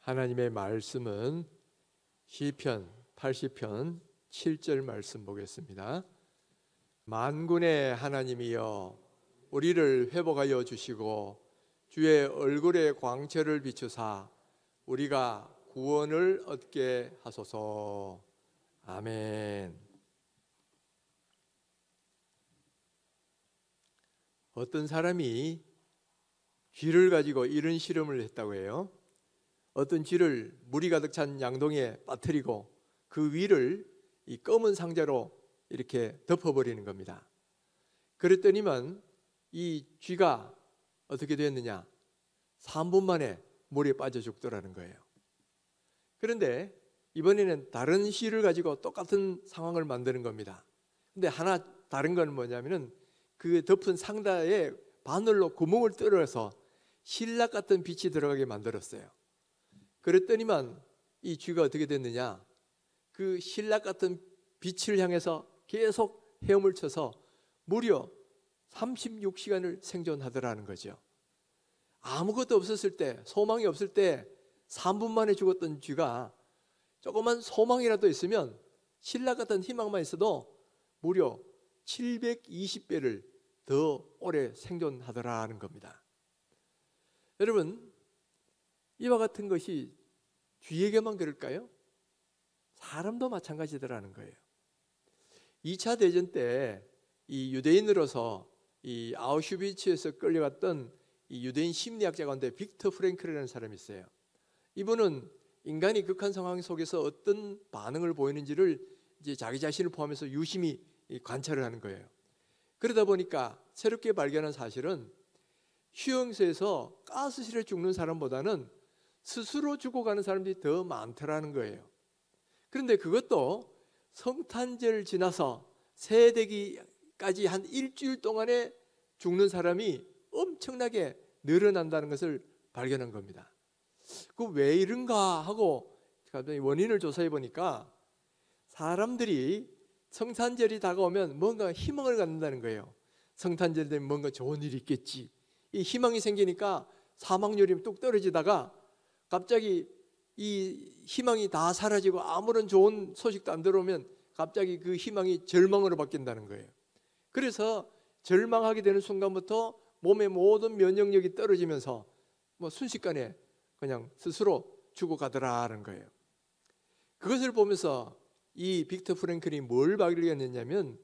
하나님의 말씀은 시편 80편 7절 말씀 보겠습니다. 만군의 하나님이여 우리를 회복하여 주시고 주의 얼굴의 광채를 비추사 우리가 구원을 얻게 하소서. 아멘. 어떤 사람이 쥐를 가지고 이런 실험을 했다고 해요. 어떤 쥐를 물이 가득 찬 양동이에 빠뜨리고 그 위를 이 검은 상자로 이렇게 덮어버리는 겁니다. 그랬더니만 이 쥐가 어떻게 됐느냐? 3분 만에 물에 빠져 죽더라는 거예요. 그런데 이번에는 다른 실을 가지고 똑같은 상황을 만드는 겁니다. 근데 하나 다른 건 뭐냐면은 그 덮은 상자에 바늘로 구멍을 뚫어서 신락 같은 빛이 들어가게 만들었어요. 그랬더니만 이 쥐가 어떻게 됐느냐? 그 신락 같은 빛을 향해서 계속 헤엄을 쳐서 무려 36시간을 생존하더라는 거죠. 아무것도 없었을 때, 소망이 없을 때 3분 만에 죽었던 쥐가 조그만 소망이라도 있으면, 신락 같은 희망만 있어도 무려 720배를 더 오래 생존하더라는 겁니다. 여러분, 이와 같은 것이 쥐에게만 그럴까요? 사람도 마찬가지더라는 거예요. 2차 대전 때 이 유대인으로서 이 아우슈비츠에서 끌려갔던 이 유대인 심리학자 가운데 빅터 프랭클이라는 사람이 있어요. 이분은 인간이 극한 상황 속에서 어떤 반응을 보이는지를 이제 자기 자신을 포함해서 유심히 관찰을 하는 거예요. 그러다 보니까 새롭게 발견한 사실은 휴양소에서 가스실에 죽는 사람보다는 스스로 죽어가는 사람들이 더 많더라는 거예요. 그런데 그것도 성탄절 지나서 새해되기까지 한 일주일 동안에 죽는 사람이 엄청나게 늘어난다는 것을 발견한 겁니다. 그 왜 이런가 하고 원인을 조사해 보니까 사람들이 성탄절이 다가오면 뭔가 희망을 갖는다는 거예요. 성탄절 되면 뭔가 좋은 일이 있겠지. 이 희망이 생기니까 사망률이 뚝 떨어지다가 갑자기 이 희망이 다 사라지고 아무런 좋은 소식도 안 들어오면 갑자기 그 희망이 절망으로 바뀐다는 거예요. 그래서 절망하게 되는 순간부터 몸의 모든 면역력이 떨어지면서 순식간에 그냥 스스로 죽어가더라는 거예요. 그것을 보면서 이 빅터 프랭클이 뭘 발견했냐면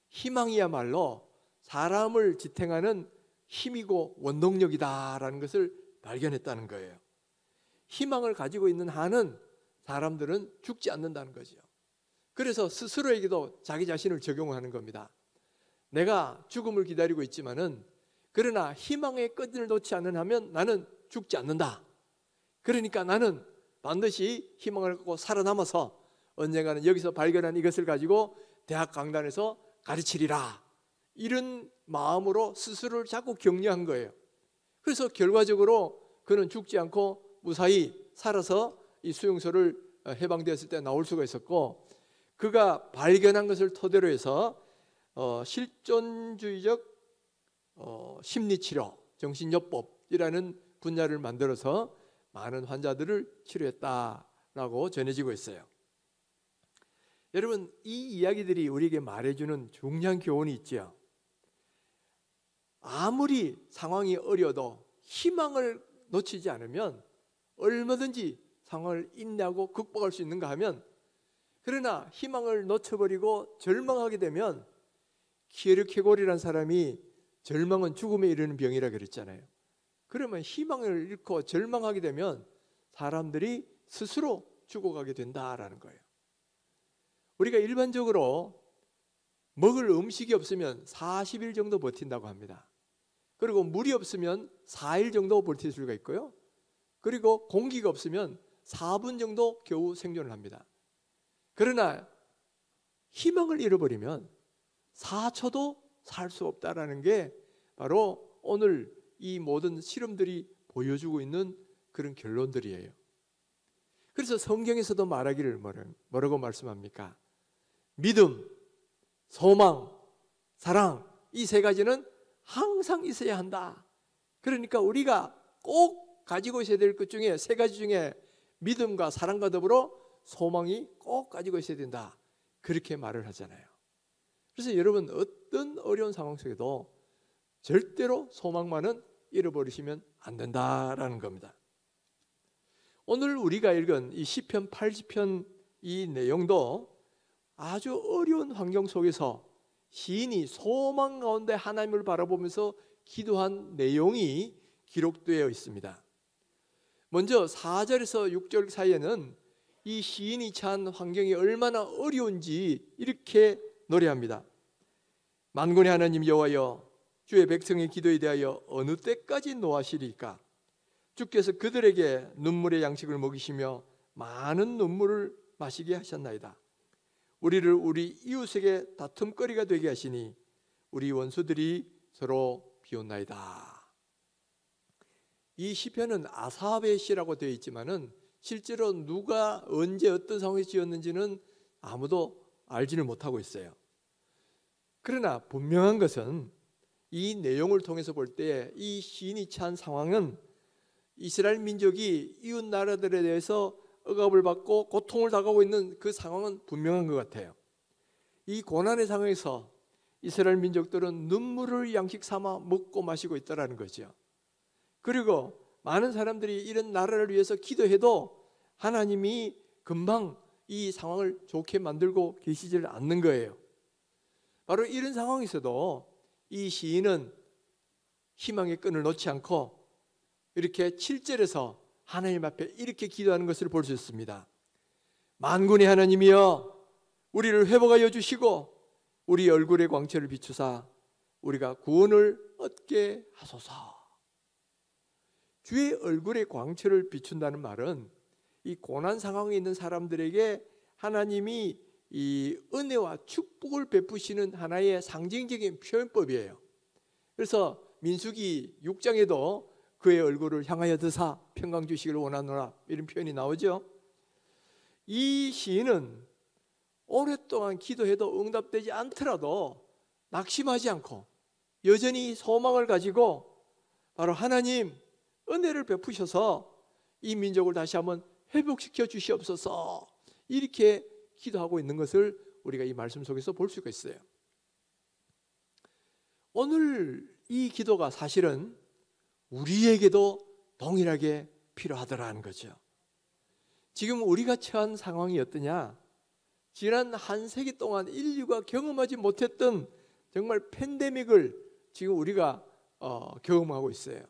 희망이야말로 사람을 지탱하는 힘이고 원동력이다라는 것을 발견했다는 거예요. 희망을 가지고 있는 한은 사람들은 죽지 않는다는 거죠. 그래서 스스로에게도 자기 자신을 적용하는 겁니다. 내가 죽음을 기다리고 있지만은 그러나 희망의 끈을 놓지 않는 하면 나는 죽지 않는다. 그러니까 나는 반드시 희망을 갖고 살아남아서 언젠가는 여기서 발견한 이것을 가지고 대학 강단에서 가르치리라. 이런 마음으로 스스로를 자꾸 격려한 거예요. 그래서 결과적으로 그는 죽지 않고 무사히 살아서 이 수용소를 해방되었을 때 나올 수가 있었고, 그가 발견한 것을 토대로 해서 실존주의적 심리치료, 정신요법이라는 분야를 만들어서 많은 환자들을 치료했다라고 전해지고 있어요. 여러분, 이 이야기들이 우리에게 말해주는 중요한 교훈이 있죠. 아무리 상황이 어려도 희망을 놓치지 않으면 얼마든지 상황을 인내하고 극복할 수 있는가 하면, 그러나 희망을 놓쳐버리고 절망하게 되면, 키에르케고르라는 사람이 절망은 죽음에 이르는 병이라 그랬잖아요. 그러면 희망을 잃고 절망하게 되면 사람들이 스스로 죽어가게 된다라는 거예요. 우리가 일반적으로 먹을 음식이 없으면 40일 정도 버틴다고 합니다. 그리고 물이 없으면 4일 정도 버틸 수가 있고요. 그리고 공기가 없으면 4분 정도 겨우 생존을 합니다. 그러나 희망을 잃어버리면 4초도 살 수 없다라는 게 바로 오늘 이 모든 실험들이 보여주고 있는 그런 결론들이에요. 그래서 성경에서도 말하기를 뭐라고 말씀합니까? 믿음, 소망, 사랑, 이 세 가지는 항상 있어야 한다. 그러니까 우리가 꼭 가지고 있어야 될 것 중에 세 가지 중에 믿음과 사랑과 더불어 소망이 꼭 가지고 있어야 된다. 그렇게 말을 하잖아요. 그래서 여러분 어떤 어려운 상황 속에도 절대로 소망만은 잃어버리시면 안 된다라는 겁니다. 오늘 우리가 읽은 이 시편 80편 이 내용도 아주 어려운 환경 속에서 시인이 소망 가운데 하나님을 바라보면서 기도한 내용이 기록되어 있습니다. 먼저 4절에서 6절 사이에는 이 시인이 처한 환경이 얼마나 어려운지 이렇게 노래합니다. 만군의 하나님 여호와여, 주의 백성의 기도에 대하여 어느 때까지 노하시리까? 주께서 그들에게 눈물의 양식을 먹이시며 많은 눈물을 마시게 하셨나이다. 우리를 우리 이웃에게 다툼거리가 되게 하시니 우리 원수들이 서로 비웃나이다. 이 시편은 아삽의 시라고 되어 있지만은 실제로 누가 언제 어떤 상황에서 지었는지는 아무도 알지를 못하고 있어요. 그러나 분명한 것은 이 내용을 통해서 볼 때 이 시인이 처한 상황은 이스라엘 민족이 이웃 나라들에 대해서 억압을 받고 고통을 당하고 있는 그 상황은 분명한 것 같아요. 이 고난의 상황에서 이스라엘 민족들은 눈물을 양식 삼아 먹고 마시고 있다는 거죠. 그리고 많은 사람들이 이런 나라를 위해서 기도해도 하나님이 금방 이 상황을 좋게 만들고 계시질 않는 거예요. 바로 이런 상황에서도 이 시인은 희망의 끈을 놓지 않고 이렇게 7절에서 하나님 앞에 이렇게 기도하는 것을 볼 수 있습니다. 만군의 하나님이여, 우리를 회복하여 주시고 우리 얼굴의 광채를 비추사 우리가 구원을 얻게 하소서. 주의 얼굴의 광채를 비춘다는 말은 이 고난 상황에 있는 사람들에게 하나님이 이 은혜와 축복을 베푸시는 하나의 상징적인 표현법이에요. 그래서 민수기 6장에도 그의 얼굴을 향하여 드사 평강 주시기를 원하노라 이런 표현이 나오죠. 이 시인은 오랫동안 기도해도 응답되지 않더라도 낙심하지 않고 여전히 소망을 가지고 바로 하나님 은혜를 베푸셔서 이 민족을 다시 한번 회복시켜 주시옵소서 이렇게 기도하고 있는 것을 우리가 이 말씀 속에서 볼 수가 있어요. 오늘 이 기도가 사실은 우리에게도 동일하게 필요하더라는 거죠. 지금 우리가 처한 상황이 어떠냐? 지난 한 세기 동안 인류가 경험하지 못했던 정말 팬데믹을 지금 우리가 경험하고 있어요.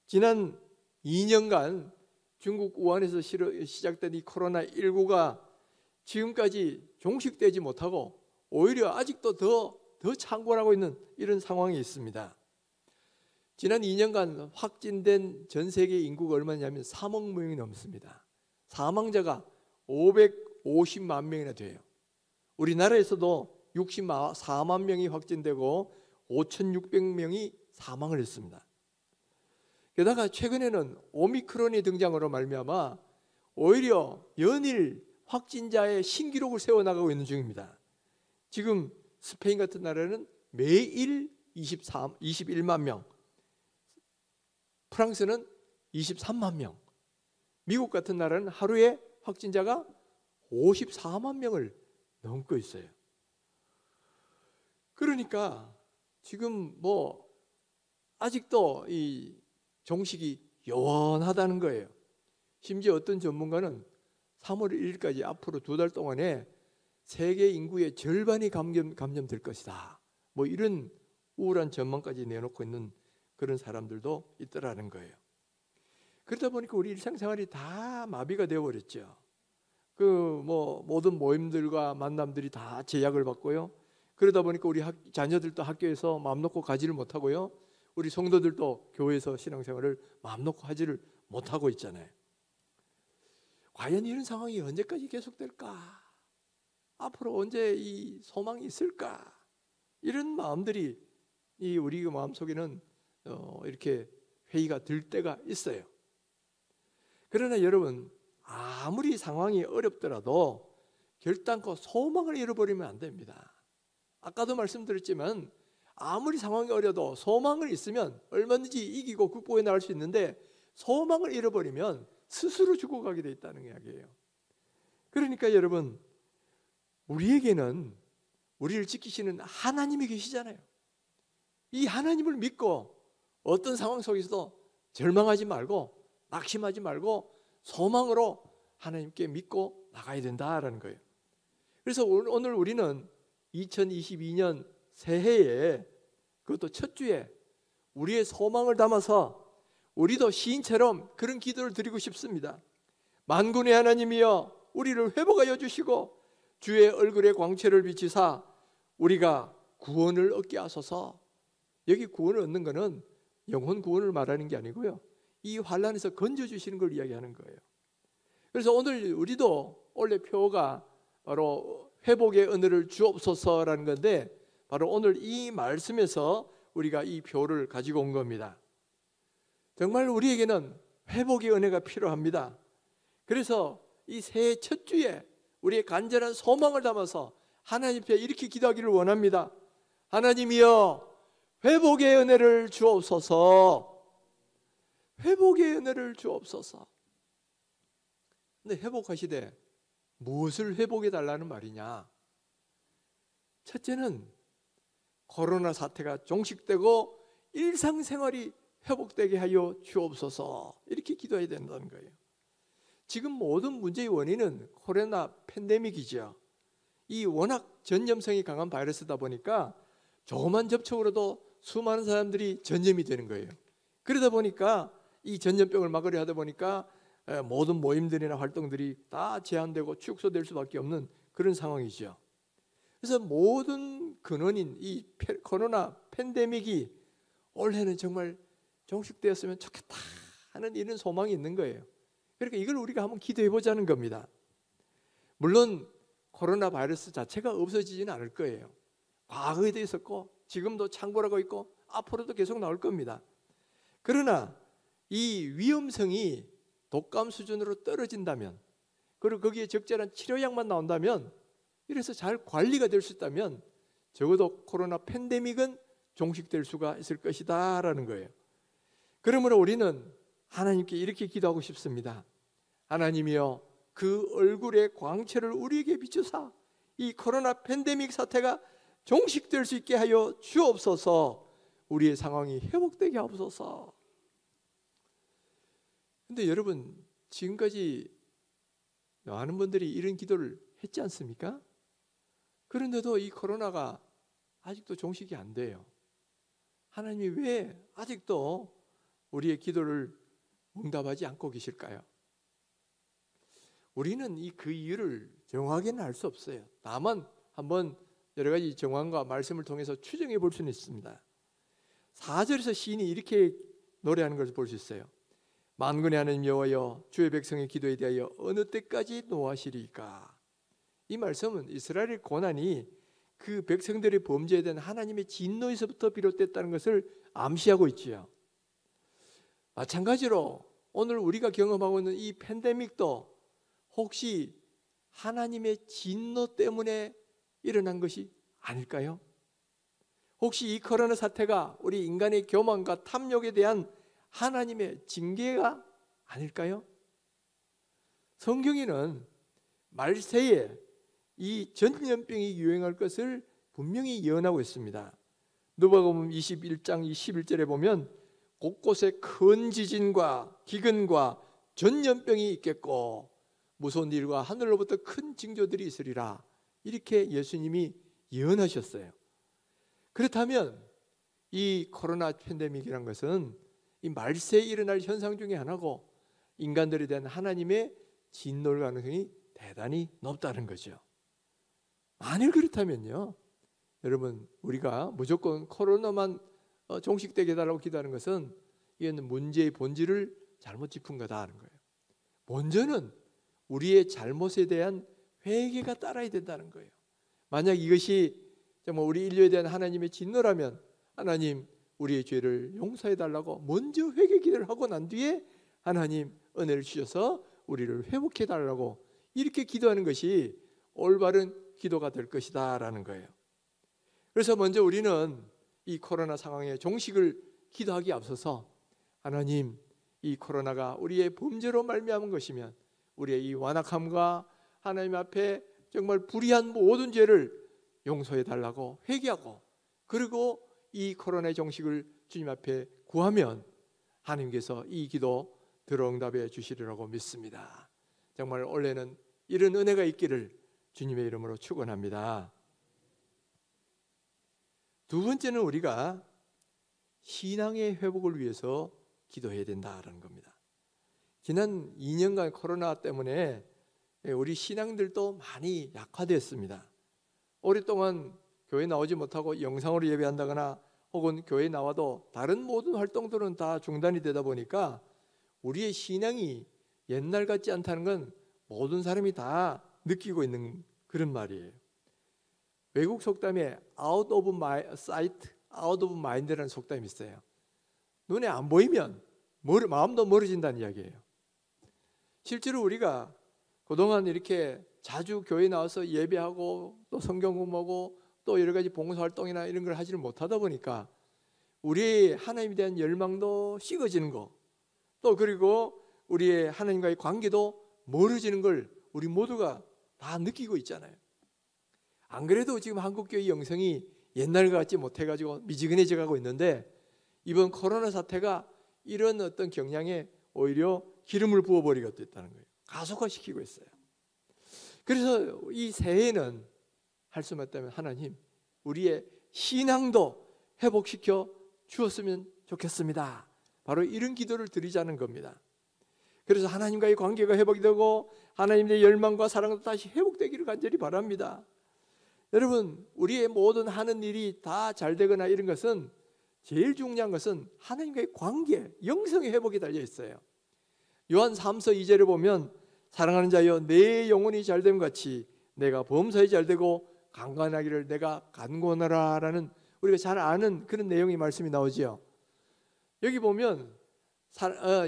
지난 2년간 중국 우한에서 시작된 이 코로나19가 지금까지 종식되지 못하고 오히려 아직도 더 창궐하고 있는 이런 상황이 있습니다. 지난 2년간 확진된 전 세계 인구가 얼마냐면 3억 명이 넘습니다. 사망자가 550만 명이나 돼요. 우리나라에서도 64만 명이 확진되고 5,600명이 사망을 했습니다. 게다가 최근에는 오미크론이 등장으로 말미암아 오히려 연일 확진자의 신기록을 세워나가고 있는 중입니다. 지금 스페인 같은 나라는 매일 21만 명, 프랑스는 23만 명, 미국 같은 나라는 하루에 확진자가 54만 명을 넘고 있어요. 그러니까 지금 아직도 이 종식이 요원하다는 거예요. 심지어 어떤 전문가는 3월 1일까지 앞으로 2달 동안에 세계 인구의 절반이 감염될 것이다. 이런 우울한 전망까지 내놓고 있는 그런 사람들도 있더라는 거예요. 그러다 보니까 우리 일상생활이 다 마비가 되어버렸죠. 모든 모임들과 만남들이 다 제약을 받고요. 그러다 보니까 우리 자녀들도 학교에서 마음 놓고 가지를 못하고요. 우리 성도들도 교회에서 신앙생활을 마음 놓고 하지를 못하고 있잖아요. 과연 이런 상황이 언제까지 계속될까? 앞으로 언제 이 소망이 있을까? 이런 마음들이 우리 마음속에는 이렇게 회의가 들 때가 있어요. 그러나 여러분, 아무리 상황이 어렵더라도 결단코 소망을 잃어버리면 안 됩니다. 아까도 말씀드렸지만 아무리 상황이 어려도 소망을 있으면 얼마든지 이기고 극복해 나갈 수 있는데 소망을 잃어버리면 스스로 죽어가게 돼 있다는 이야기예요. 그러니까 여러분, 우리에게는 우리를 지키시는 하나님이 계시잖아요. 이 하나님을 믿고 어떤 상황 속에서도 절망하지 말고 낙심하지 말고 소망으로 하나님께 믿고 나가야 된다라는 거예요. 그래서 오늘 우리는 2022년 새해에, 그것도 첫 주에 우리의 소망을 담아서 우리도 시인처럼 그런 기도를 드리고 싶습니다. 만군의 하나님이여, 우리를 회복하여 주시고 주의 얼굴에 광채를 비치사 우리가 구원을 얻게 하소서. 여기 구원을 얻는 것은 영혼 구원을 말하는 게 아니고요, 이 환난에서 건져주시는 걸 이야기하는 거예요. 그래서 오늘 우리도 원래 표가 바로 회복의 은혜를 주옵소서라는 건데, 바로 오늘 이 말씀에서 우리가 이 표를 가지고 온 겁니다. 정말 우리에게는 회복의 은혜가 필요합니다. 그래서 이 새해 첫 주에 우리의 간절한 소망을 담아서 하나님 앞에 이렇게 기도하기를 원합니다. 하나님이여, 회복의 은혜를 주옵소서. 회복의 은혜를 주옵소서. 근데 회복하시되 무엇을 회복해 달라는 말이냐? 첫째는 코로나 사태가 종식되고 일상생활이 회복되게 하여 주옵소서. 이렇게 기도해야 된다는 거예요. 지금 모든 문제의 원인은 코로나 팬데믹이죠. 이 워낙 전염성이 강한 바이러스다 보니까 조그만 접촉으로도 수많은 사람들이 전염이 되는 거예요. 그러다 보니까 이 전염병을 막으려 하다 보니까 모든 모임들이나 활동들이 다 제한되고 축소될 수밖에 없는 그런 상황이죠. 그래서 모든 근원인 이 코로나 팬데믹이 올해는 정말 종식되었으면 좋겠다 하는 이런 소망이 있는 거예요. 그러니까 이걸 우리가 한번 기도해 보자는 겁니다. 물론 코로나 바이러스 자체가 없어지지는 않을 거예요. 과거에도 있었고 지금도 창궐하고 있고 앞으로도 계속 나올 겁니다. 그러나 이 위험성이 독감 수준으로 떨어진다면, 그리고 거기에 적절한 치료약만 나온다면, 이래서 잘 관리가 될 수 있다면 적어도 코로나 팬데믹은 종식될 수가 있을 것이다 라는 거예요. 그러므로 우리는 하나님께 이렇게 기도하고 싶습니다. 하나님이여, 그 얼굴의 광채를 우리에게 비추사 이 코로나 팬데믹 사태가 종식될 수 있게 하여 주옵소서. 우리의 상황이 회복되게 하옵소서. 근데 여러분, 지금까지 많은 분들이 이런 기도를 했지 않습니까? 그런데도 이 코로나가 아직도 종식이 안 돼요. 하나님이 왜 아직도 우리의 기도를 응답하지 않고 계실까요? 우리는 그 이유를 정확하게는 알 수 없어요. 다만 한번 여러 가지 정황과 말씀을 통해서 추정해 볼 수는 있습니다. 4절에서 시인이 이렇게 노래하는 것을 볼 수 있어요. 만군의 하나님 여호와여, 주의 백성의 기도에 대하여 어느 때까지 노하시리까? 이 말씀은 이스라엘의 고난이 그 백성들의 범죄에 대한 하나님의 진노에서부터 비롯됐다는 것을 암시하고 있지요. 마찬가지로 오늘 우리가 경험하고 있는 이 팬데믹도 혹시 하나님의 진노 때문에 일어난 것이 아닐까요? 혹시 이 코로나 사태가 우리 인간의 교만과 탐욕에 대한 하나님의 징계가 아닐까요? 성경에는 말세에 이 전염병이 유행할 것을 분명히 예언하고 있습니다. 누가복음 21장 21절에 보면 곳곳에 큰 지진과 기근과 전염병이 있겠고 무서운 일과 하늘로부터 큰 징조들이 있으리라. 이렇게 예수님이 예언하셨어요. 그렇다면 이 코로나 팬데믹이란 것은 이 말세에 일어날 현상 중에 하나고 인간들에 대한 하나님의 진노 가능성이 대단히 높다는 거죠. 만일 그렇다면요, 여러분, 우리가 무조건 코로나만 종식되게 해달라고 기도하는 것은 이건 문제의 본질을 잘못 짚은 거다 하는 거예요. 먼저는 우리의 잘못에 대한 회개가 따라야 된다는 거예요. 만약 이것이 정말 우리 인류에 대한 하나님의 진노라면 하나님 우리의 죄를 용서해 달라고 먼저 회개 기도를 하고 난 뒤에 하나님 은혜를 주셔서 우리를 회복해 달라고 이렇게 기도하는 것이 올바른 기도가 될 것이다 라는 거예요. 그래서 먼저 우리는 이 코로나 상황의 종식을 기도하기에 앞서서 하나님, 이 코로나가 우리의 범죄로 말미암은 것이면 우리의 이 완악함과 하나님 앞에 정말 불의한 모든 죄를 용서해 달라고 회개하고, 그리고 이 코로나의 종식을 주님 앞에 구하면 하나님께서 이 기도 들어응답해 주시리라고 믿습니다. 정말 올해는 이런 은혜가 있기를 주님의 이름으로 축원합니다. 두 번째는 우리가 신앙의 회복을 위해서 기도해야 된다라는 겁니다. 지난 2년간 코로나 때문에 우리 신앙들도 많이 약화됐습니다. 오랫동안 교회 나오지 못하고 영상으로 예배한다거나 혹은 교회 나와도 다른 모든 활동들은 다 중단이 되다 보니까 우리의 신앙이 옛날 같지 않다는 건 모든 사람이 다 느끼고 있는 그런 말이에요. 외국 속담에 out of sight, out of mind라는 속담이 있어요. 눈에 안 보이면 마음도 멀어진다는 이야기예요. 실제로 우리가 그동안 이렇게 자주 교회 나와서 예배하고 또 성경 공부하고 또 여러 가지 봉사활동이나 이런 걸 하지를 못하다 보니까 우리의 하나님에 대한 열망도 식어지는 거, 또 그리고 우리의 하나님과의 관계도 멀어지는 걸 우리 모두가 다 느끼고 있잖아요. 안 그래도 지금 한국교회 영성이 옛날 같지 못해가지고 미지근해져 가고 있는데, 이번 코로나 사태가 이런 어떤 경향에 오히려 기름을 부어버리게 됐다는 거예요. 가속화시키고 있어요. 그래서 이 새해에는 할 수만 있다면 하나님, 우리의 신앙도 회복시켜 주었으면 좋겠습니다. 바로 이런 기도를 드리자는 겁니다. 그래서 하나님과의 관계가 회복이 되고 하나님의 열망과 사랑도 다시 회복되기를 간절히 바랍니다. 여러분, 우리의 모든 하는 일이 다 잘 되거나 이런 것은 제일 중요한 것은 하나님과의 관계, 영성의 회복이 달려 있어요. 요한 3서 2절에 보면 사랑하는 자여 내 영혼이 잘됨 같이 내가 범사에 잘되고 강건하기를 내가 간구하노라 라는 우리가 잘 아는 그런 내용의 말씀이 나오지요. 여기 보면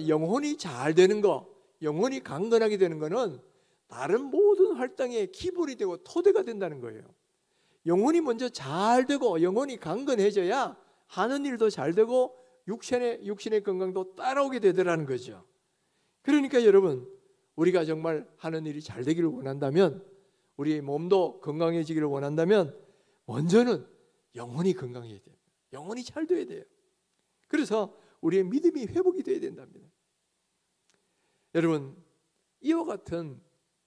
영혼이 잘 되는 거, 영혼이 강건하게 되는 거는 다른 모든 활동의 기본이 되고 토대가 된다는 거예요. 영혼이 먼저 잘 되고 영혼이 강건해져야 하는 일도 잘 되고 육신의 건강도 따라오게 되더라는 거죠. 그러니까 여러분, 우리가 정말 하는 일이 잘 되기를 원한다면, 우리의 몸도 건강해지기를 원한다면 먼저는 영혼이 건강해야 돼요. 영혼이 잘 돼야 돼요. 그래서 우리의 믿음이 회복이 돼야 된답니다. 여러분, 이와 같은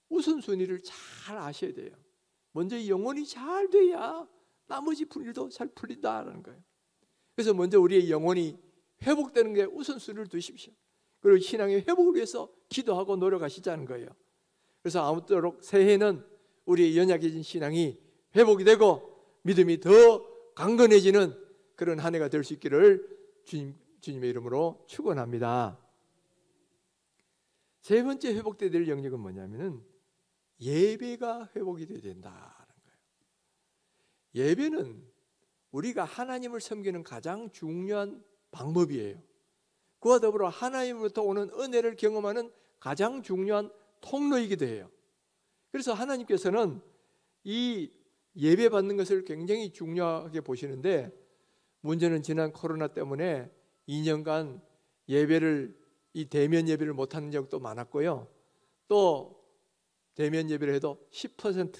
우선순위를 잘 아셔야 돼요. 먼저 영혼이 잘 돼야 나머지 일도 잘 풀린다라는 거예요. 그래서 먼저 우리의 영혼이 회복되는 게 우선순위를 두십시오. 그리고 신앙의 회복을 위해서 기도하고 노력하시자는 거예요. 그래서 아무쪼록 새해는 우리의 연약해진 신앙이 회복이 되고 믿음이 더 강건해지는 그런 한 해가 될 수 있기를 주님의 이름으로 축원합니다. 세 번째 회복돼야 될 영역은 뭐냐면은 예배가 회복이 돼야 된다는 거예요. 예배는 우리가 하나님을 섬기는 가장 중요한 방법이에요. 그와 더불어 하나님으로부터 오는 은혜를 경험하는 가장 중요한 통로이기도 해요. 그래서 하나님께서는 이 예배 받는 것을 굉장히 중요하게 보시는데, 문제는 지난 코로나 때문에 2년간 이 대면 예배를 못하는 적도 많았고요. 또 대면 예배를 해도 10%,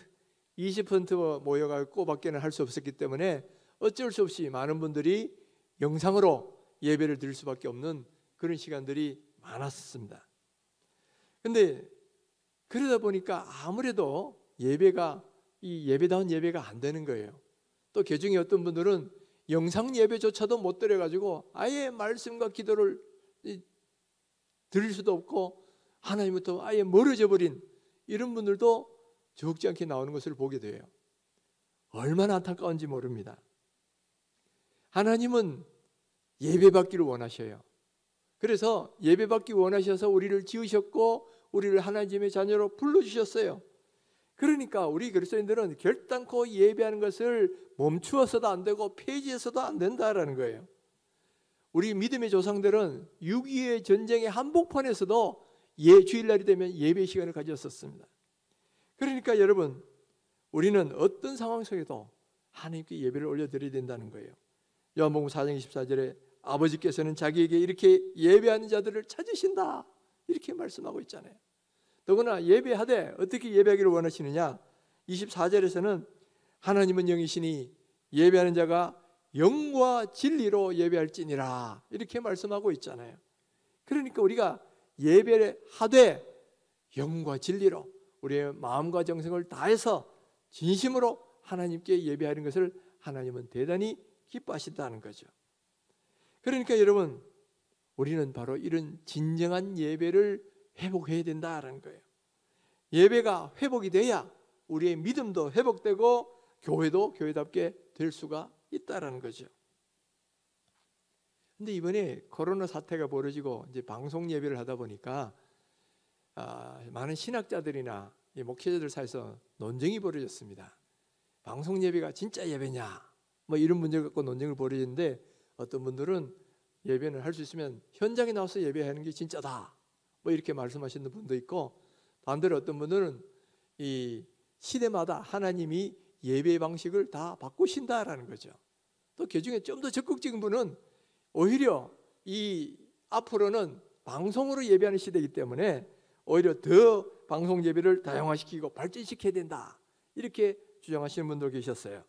20% 모여가지고 밖에는 할 수 없었기 때문에 어쩔 수 없이 많은 분들이 영상으로 예배를 드릴 수밖에 없는 그런 시간들이 많았습니다. 그런데 그러다 보니까 아무래도 이 예배다운 예배가 안 되는 거예요. 또 그중에 어떤 분들은 영상 예배조차도 못 드려가지고 아예 말씀과 기도를 드릴 수도 없고 하나님부터 아예 멀어져 버린 이런 분들도 적지 않게 나오는 것을 보게 돼요. 얼마나 안타까운지 모릅니다. 하나님은 예배받기를 원하셔요. 그래서 예배받기 원하셔서 우리를 지으셨고 우리를 하나님의 자녀로 불러주셨어요. 그러니까 우리 그리스도인들은 결단코 예배하는 것을 멈추어서도 안 되고 폐지해서도 안 된다라는 거예요. 우리 믿음의 조상들은 6.25의 전쟁의 한복판에서도 주일날이 되면 예배 시간을 가졌었습니다. 그러니까 여러분, 우리는 어떤 상황 속에도 하나님께 예배를 올려드려야 된다는 거예요. 요한복음 4장 24절에 아버지께서는 자기에게 이렇게 예배하는 자들을 찾으신다, 이렇게 말씀하고 있잖아요. 더구나 예배하되 어떻게 예배하기를 원하시느냐? 24절에서는 하나님은 영이시니 예배하는 자가 영과 진리로 예배할지니라, 이렇게 말씀하고 있잖아요. 그러니까 우리가 예배를 하되 영과 진리로 우리의 마음과 정성을 다해서 진심으로 하나님께 예배하는 것을 하나님은 대단히 기뻐하신다는 거죠. 그러니까 여러분, 우리는 바로 이런 진정한 예배를 회복해야 된다는 거예요. 예배가 회복이 돼야 우리의 믿음도 회복되고 교회도 교회답게 될 수가 있다라는 거죠. 근데 이번에 코로나 사태가 벌어지고 이제 방송 예배를 하다 보니까 많은 신학자들이나 목회자들 사이에서 논쟁이 벌어졌습니다. 방송 예배가 진짜 예배냐, 뭐 이런 문제 갖고 논쟁을 벌이는데, 어떤 분들은 예배는 할 수 있으면 현장에 나와서 예배하는 게 진짜다, 뭐 이렇게 말씀하시는 분도 있고, 반대로 어떤 분들은 이 시대마다 하나님이 예배 방식을 다 바꾸신다라는 거죠. 또 그중에 좀 더 적극적인 분은 오히려 이 앞으로는 방송으로 예배하는 시대이기 때문에 오히려 더 방송 예배를 다양화시키고 발전시켜야 된다, 이렇게 주장하시는 분도 계셨어요.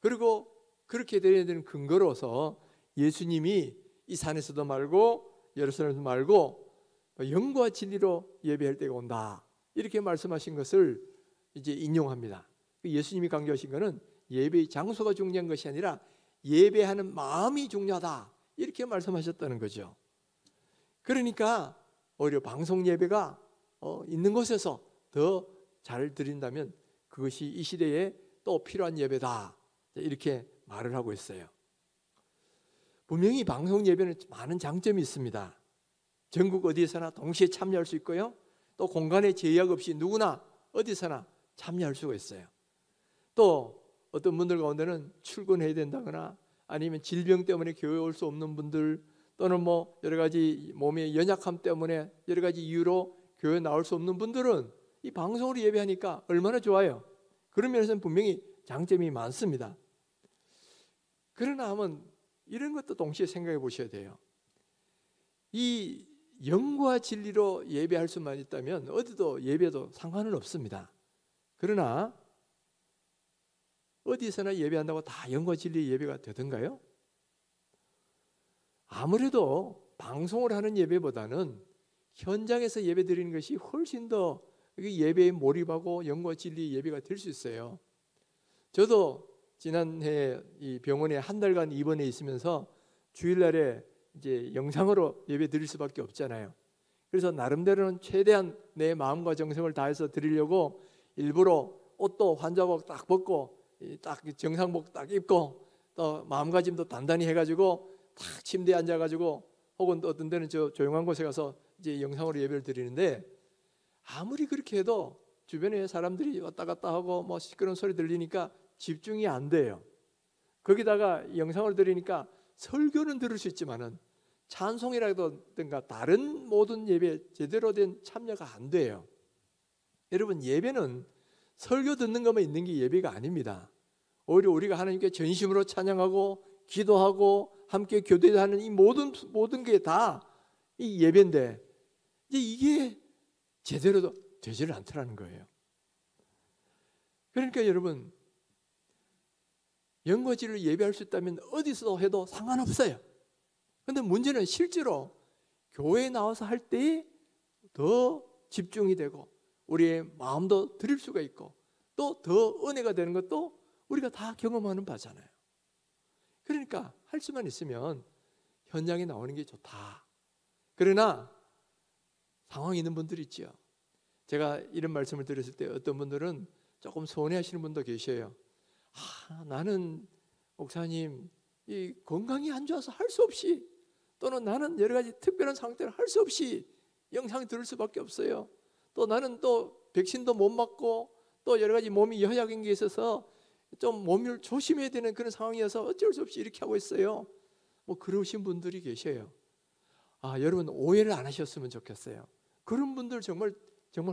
그리고 그렇게 되어야 되는 근거로서 예수님이 이 산에서도 말고 예루살렘에서 말고 영과 진리로 예배할 때가 온다, 이렇게 말씀하신 것을 이제 인용합니다. 예수님이 강조하신 것은 예배의 장소가 중요한 것이 아니라 예배하는 마음이 중요하다, 이렇게 말씀하셨다는 거죠. 그러니까 오히려 방송 예배가 있는 곳에서 더 잘 드린다면 그것이 이 시대에 또 필요한 예배다, 이렇게 말을 하고 있어요. 분명히 방송 예배는 많은 장점이 있습니다. 전국 어디에서나 동시에 참여할 수 있고요, 또 공간에 제약 없이 누구나 어디서나 참여할 수가 있어요. 또 어떤 분들 가운데는 출근해야 된다거나 아니면 질병 때문에 교회 올 수 없는 분들, 또는 뭐 여러 가지 몸의 연약함 때문에 여러 가지 이유로 교회 나올 수 없는 분들은 이 방송으로 예배하니까 얼마나 좋아요. 그런 면에서는 분명히 장점이 많습니다. 그러나 한번 이런 것도 동시에 생각해 보셔야 돼요. 이 영과 진리로 예배할 수만 있다면 어디도 예배도 상관은 없습니다. 그러나 어디서나 예배한다고 다 영과 진리의 예배가 되던가요? 아무래도 방송을 하는 예배보다는 현장에서 예배 드리는 것이 훨씬 더 예배에 몰입하고 영과 진리의 예배가 될 수 있어요. 저도 지난해 이 병원에 한 달간 입원해 있으면서 주일날에 이제 영상으로 예배 드릴 수밖에 없잖아요. 그래서 나름대로는 최대한 내 마음과 정성을 다해서 드리려고 일부러 옷도 환자복 딱 벗고 딱 정상복 딱 입고 또 마음가짐도 단단히 해가지고 딱 침대에 앉아가지고, 혹은 또 어떤 데는 저 조용한 곳에 가서 이제 영상으로 예배를 드리는데, 아무리 그렇게 해도 주변에 사람들이 왔다 갔다 하고 뭐 시끄러운 소리 들리니까 집중이 안 돼요. 거기다가 영상으로 드리니까 설교는 들을 수 있지만은 찬송이라든가 다른 모든 예배 제대로 된 참여가 안 돼요. 여러분, 예배는 설교 듣는 것만 있는 게 예배가 아닙니다. 오히려 우리가 하나님께 전심으로 찬양하고 기도하고 함께 교대하는 이 모든 게 다 이 예배인데, 이제 이게 제대로 되지를 않더라는 거예요. 그러니까 여러분, 영과 진리를 예배할 수 있다면 어디서 해도 상관없어요. 그런데 문제는 실제로 교회에 나와서 할 때 더 집중이 되고 우리의 마음도 드릴 수가 있고 또 더 은혜가 되는 것도 우리가 다 경험하는 바잖아요. 그러니까 할 수만 있으면 현장에 나오는 게 좋다. 그러나 상황이 있는 분들이 있죠. 제가 이런 말씀을 드렸을 때 어떤 분들은 조금 서운해하시는 분도 계셔요. 나는 목사님 이 건강이 안 좋아서 할 수 없이, 또는 나는 여러 가지 특별한 상황 때문에 할 수 없이 영상을 들을 수밖에 없어요. 또 나는 또 백신도 못 맞고 또 여러 가지 몸이 여약인 게 있어서 좀 몸을 조심해야 되는 그런 상황이어서 어쩔 수 없이 이렇게 하고 있어요. 뭐 그러신 분들이 계셔요. 여러분 오해를 안 하셨으면 좋겠어요. 그런 분들 정말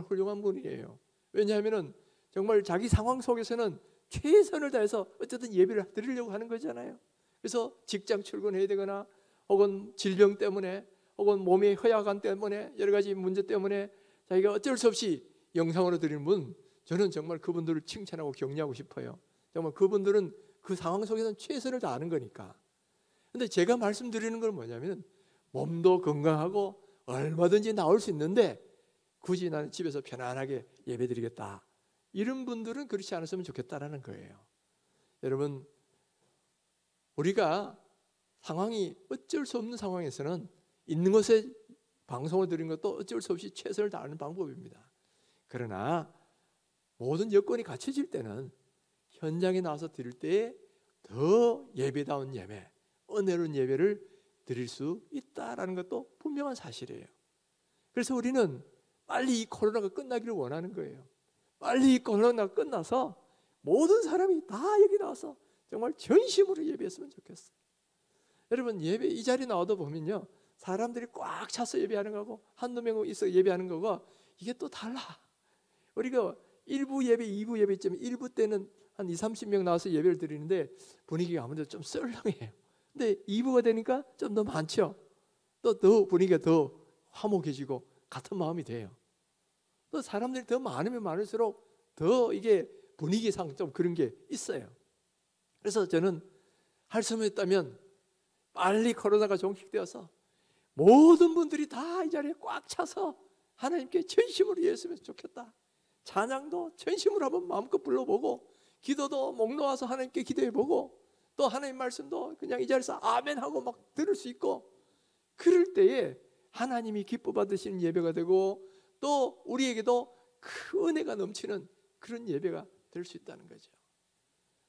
훌륭한 분이에요. 왜냐하면 정말 자기 상황 속에서는 최선을 다해서 어쨌든 예배를 드리려고 하는 거잖아요. 그래서 직장 출근해야 되거나 혹은 질병 때문에 혹은 몸의 허약함 때문에 여러 가지 문제 때문에 자기가 어쩔 수 없이 영상으로 드리는 분, 저는 정말 그분들을 칭찬하고 격려하고 싶어요. 정말 그분들은 그 상황 속에서는 최선을 다하는 거니까. 근데 제가 말씀드리는 건 뭐냐면 몸도 건강하고 얼마든지 나올 수 있는데 굳이 나는 집에서 편안하게 예배드리겠다, 이런 분들은 그렇지 않았으면 좋겠다라는 거예요. 여러분, 우리가 상황이 어쩔 수 없는 상황에서는 있는 것에 방송을 드리는 것도 어쩔 수 없이 최선을 다하는 방법입니다. 그러나 모든 여건이 갖춰질 때는 현장에 나와서 드릴 때에 더 예배다운 예배, 은혜로운 예배를 드릴 수 있다라는 것도 분명한 사실이에요. 그래서 우리는 빨리 이 코로나가 끝나기를 원하는 거예요. 빨리 이 코로나가 끝나서 모든 사람이 다 여기 나와서 정말 전심으로 예배했으면 좋겠어요. 여러분, 예배 이 자리 나와도 보면요, 사람들이 꽉 차서 예배하는 거하고 한두 명 있어 예배하는 거가 이게 또 달라. 우리가 1부 예배, 2부 예배 있지만 1부 때는 한 20, 30명 나와서 예배를 드리는데 분위기가 아무래도 좀 썰렁해요. 근데 2부가 되니까 좀 더 많죠. 또 더 분위기가 더 화목해지고 같은 마음이 돼요. 또 사람들이 더 많으면 많을수록 더 이게 분위기상 좀 그런 게 있어요. 그래서 저는 할 수만 있다면 빨리 코로나가 종식되어서 모든 분들이 다 이 자리에 꽉 차서 하나님께 전심으로 예했으면 좋겠다. 찬양도 전심으로 한번 마음껏 불러보고, 기도도 목 놓아서 하나님께 기도해보고, 또 하나님 말씀도 그냥 이 자리에서 아멘 하고 막 들을 수 있고, 그럴 때에 하나님이 기뻐 받으시는 예배가 되고 또 우리에게도 그 은혜가 넘치는 그런 예배가 될 수 있다는 거죠.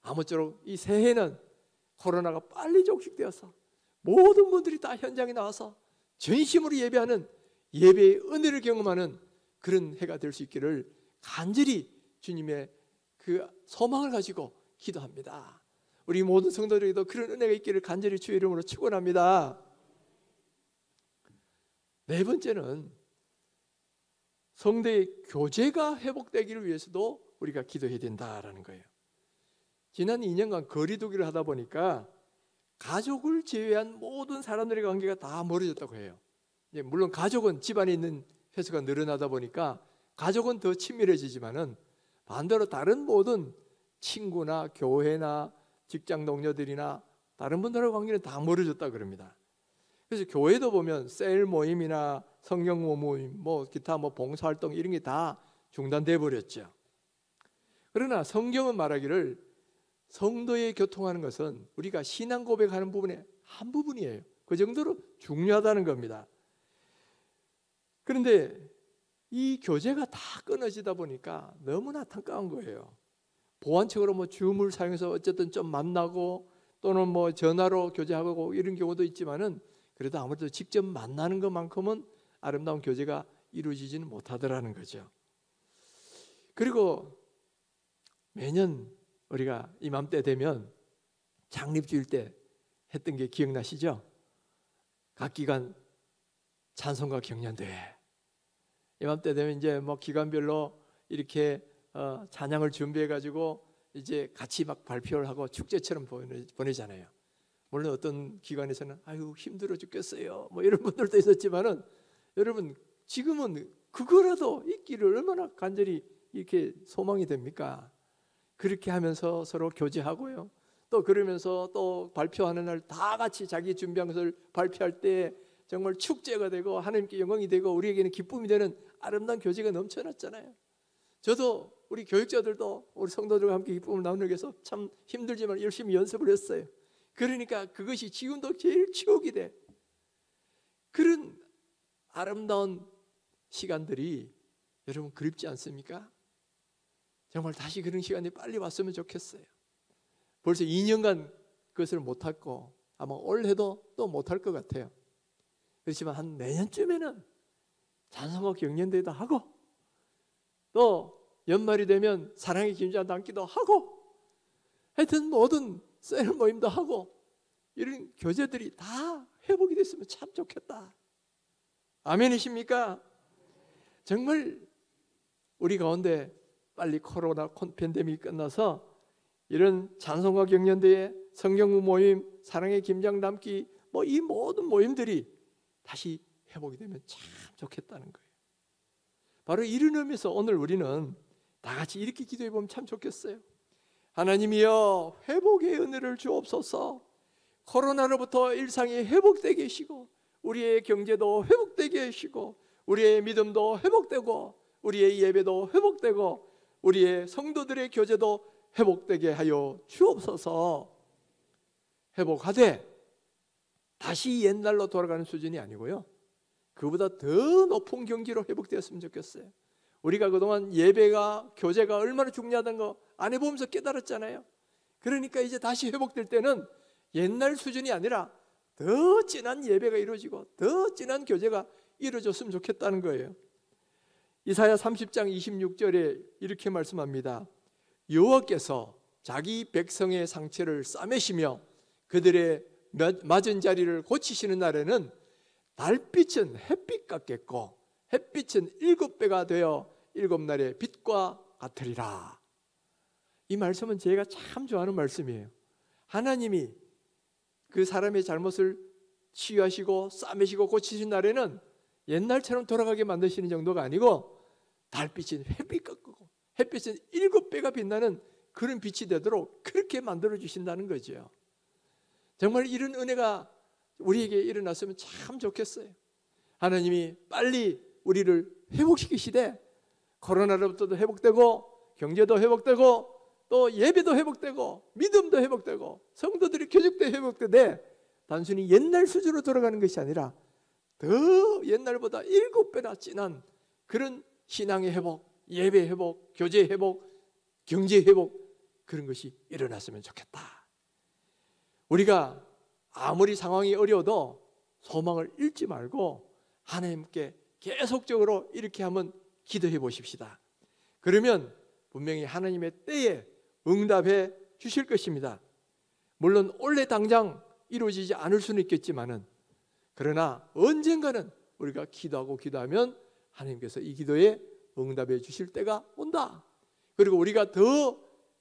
아무쪼록 이 새해는 코로나가 빨리 종식되어서 모든 분들이 다 현장에 나와서 전심으로 예배하는 예배의 은혜를 경험하는 그런 해가 될 수 있기를 간절히 주님의 그 소망을 가지고 기도합니다. 우리 모든 성도들에게도 그런 은혜가 있기를 간절히 주의 이름으로 축원합니다. 네 번째는 성도의 교제가 회복되기를 위해서도 우리가 기도해야 된다라는 거예요. 지난 2년간 거리두기를 하다 보니까 가족을 제외한 모든 사람들의 관계가 다 멀어졌다고 해요. 물론 가족은 집안에 있는 횟수가 늘어나다 보니까 가족은 더 친밀해지지만은 반대로 다른 모든 친구나 교회나 직장 동료들이나 다른 분들의 관계는 다 멀어졌다 그럽니다. 그래서 교회도 보면 셀 모임이나 성경 모임, 기타 봉사활동 이런 게 다 중단돼 버렸죠. 그러나 성경은 말하기를 성도의 교통하는 것은 우리가 신앙 고백하는 부분의 한 부분이에요. 그 정도로 중요하다는 겁니다. 그런데 이 교제가 다 끊어지다 보니까 너무나 안타까운 거예요. 보완책으로 줌을 사용해서 어쨌든 좀 만나고 또는 전화로 교제하고 이런 경우도 있지만은 그래도 아무래도 직접 만나는 것만큼은 아름다운 교제가 이루어지지는 못하더라는 거죠. 그리고 매년 우리가 이맘때 되면 장립주일 때 했던 게 기억나시죠? 각 기관 찬송가 경연대회. 이맘때 되면 이제 기관별로 이렇게 찬양을 준비해 가지고 이제 같이 막 발표를 하고 축제처럼 보내잖아요. 물론 어떤 기관에서는 아유 힘들어 죽겠어요 이런 분들도 있었지만은 여러분, 지금은 그거라도 있기를 얼마나 간절히 이렇게 소망이 됩니까? 그렇게 하면서 서로 교제하고요, 또 그러면서 또 발표하는 날 다 같이 자기 준비한 것을 발표할 때 정말 축제가 되고 하나님께 영광이 되고 우리에게는 기쁨이 되는 아름다운 교제가 넘쳐났잖아요. 저도 우리 교육자들도 우리 성도들과 함께 기쁨을 나누기 위해서 참 힘들지만 열심히 연습을 했어요. 그러니까 그것이 지금도 제일 추억이 돼. 그런 아름다운 시간들이 여러분 그립지 않습니까? 정말 다시 그런 시간이 빨리 왔으면 좋겠어요. 벌써 2년간 그것을 못했고 아마 올해도 또 못할 것 같아요. 그렇지만 한 내년쯤에는 찬송가 경연대회도 하고 또 연말이 되면 사랑의 김장 담기도 하고 하여튼 모든 셀 모임도 하고 이런 교제들이 다 회복이 됐으면 참 좋겠다. 아멘이십니까? 정말 우리 가운데 빨리 코로나 팬데믹이 끝나서 이런 찬송가 경연대회, 성경 모임, 사랑의 김장 담기 이 모든 모임들이 다시 회복이 되면 참 좋겠다는 거예요. 바로 이런 의미에서 오늘 우리는 다 같이 이렇게 기도해 보면 참 좋겠어요. 하나님이여, 회복의 은혜를 주옵소서. 코로나로부터 일상이 회복되게 하시고, 우리의 경제도 회복되게 하시고, 우리의 믿음도 회복되고, 우리의 예배도 회복되고, 우리의 성도들의 교제도 회복되게 하여 주옵소서. 회복하되 다시 옛날로 돌아가는 수준이 아니고요, 그보다 더 높은 경지로 회복되었으면 좋겠어요. 우리가 그동안 예배가, 교제가 얼마나 중요하다는 거 안 해보면서 깨달았잖아요. 그러니까 이제 다시 회복될 때는 옛날 수준이 아니라 더 진한 예배가 이루어지고 더 진한 교제가 이루어졌으면 좋겠다는 거예요. 이사야 30장 26절에 이렇게 말씀합니다. 여호와께서 자기 백성의 상처를 싸매시며 그들의 맞은 자리를 고치시는 날에는 달빛은 햇빛 같겠고 햇빛은 7배가 되어 7날의 빛과 같으리라. 이 말씀은 제가 참 좋아하는 말씀이에요. 하나님이 그 사람의 잘못을 치유하시고 싸매시고 고치신 날에는 옛날처럼 돌아가게 만드시는 정도가 아니고 달빛은 햇빛 같고 햇빛은 7배가 빛나는 그런 빛이 되도록 그렇게 만들어 주신다는 거죠. 정말 이런 은혜가 우리에게 일어났으면 참 좋겠어요. 하나님이 빨리 우리를 회복시키시되 코로나로부터도 회복되고 경제도 회복되고 또 예배도 회복되고 믿음도 회복되고 성도들이 교육도 회복되되 단순히 옛날 수준으로 돌아가는 것이 아니라 더 옛날보다 7배나 진한 그런 신앙의 회복, 예배 회복, 교제 회복, 경제 회복, 그런 것이 일어났으면 좋겠다. 우리가 아무리 상황이 어려워도 소망을 잃지 말고 하나님께 계속적으로 이렇게 한번 기도해 보십시다. 그러면 분명히 하나님의 때에 응답해 주실 것입니다. 물론 원래 당장 이루어지지 않을 수는 있겠지만은, 그러나 언젠가는 우리가 기도하고 기도하면 하나님께서 이 기도에 응답해 주실 때가 온다. 그리고 우리가 더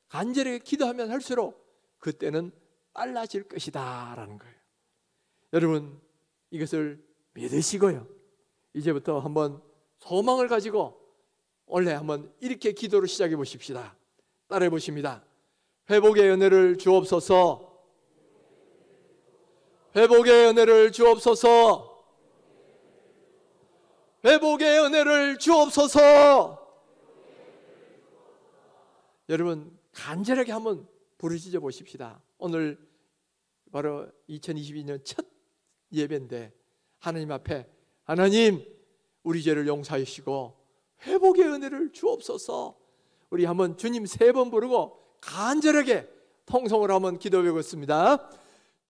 간절하게 기도하면 할수록 그때는 빨라질 것이다 라는 거예요. 여러분, 이것을 믿으시고요, 이제부터 한번 소망을 가지고 원래 한번 이렇게 기도를 시작해 보십시다. 따라해 보십니다. 회복의 은혜를 주옵소서. 회복의 은혜를 주옵소서. 회복의 은혜를 주옵소서. 여러분, 간절하게 한번 부르짖어 보십시다. 오늘 바로 2022년 첫 예배인데 하나님 앞에, 하나님 우리 죄를 용서해 주시고 회복의 은혜를 주옵소서. 우리 한번 주님 3번 부르고 간절하게 통성으로 한번 기도해 보겠습니다.